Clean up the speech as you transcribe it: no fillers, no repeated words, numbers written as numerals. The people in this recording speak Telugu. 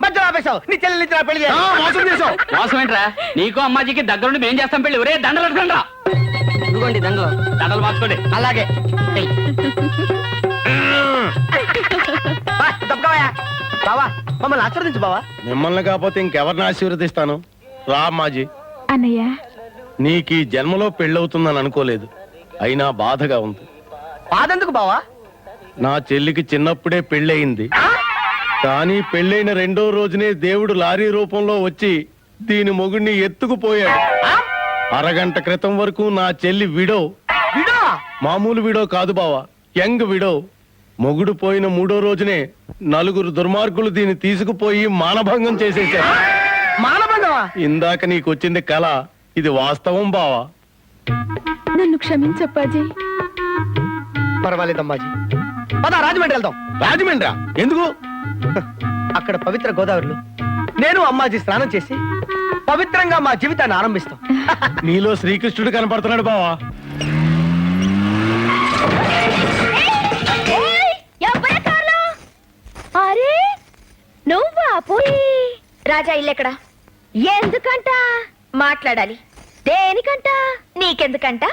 మధ్యలో ఆపేశావు. నీ చెల్లెలు ఇచ్చిన పెళ్లి మోసం చేసావు. మోసం ఏంట్రా? నీకు అమ్మాజీకి దగ్గరుండి మేం చేస్తాం పెళ్లి. ఒరే దండలు అడగండి రా. ఇదిగోండి దండలు. దండలు మార్చుకోండి. అలాగే బావా, మమ్మల్ని ఆశీర్వదించు బావా. మిమ్మల్ని కాకపోతే ఇంకెవరిని ఆశీర్వదిస్తాను? రా అమ్మాజీ. అన్నయ్య, నీకు ఈ జన్మలో పెళ్ళవుతుందని అనుకోలేదు, అయినా బాధగా ఉంది. బాధెందుకు బావా? నా చెల్లికి చిన్నప్పుడే పెళ్ళయింది, కానీ పెళ్ళైన 2వ రోజునే దేవుడు లారీ రూపంలో వచ్చి దీని మొగుడిని ఎత్తుకుపోయాడు. అరగంట క్రితం వరకు నా చెల్లి విడో. విడో? మామూలు విడో కాదు బావా, యంగ్ విడో. మొగుడు పోయిన 3వ రోజునే 4 దుర్మార్గులు దీన్ని తీసుకుపోయి మానభంగం చేసేశారు. మానభంగమా? ఇందాక నీకొచ్చింది కళ, ఇది వాస్తవం బావా. నన్ను క్షమించప్పాజీ. పర్వాలేదమ్మాజీ, పద రాజమండ్రి వెళ్దాం. రాజమండ్రా? ఎందుకు? అక్కడ పవిత్ర గోదావరిలో నేను అమ్మాజీ స్నానం చేసి పవిత్రంగా మా జీవితాన్ని ఆరంభిస్తాం. నీలో శ్రీకృష్ణుడు కనపడుతున్నాడు బావా. అరే నువ్వా? పోయి రాజా ఇల్లెక్కడా? ఎందుకంట? మాట్లాడాలి. దేనికంట? నీకెందుకంట?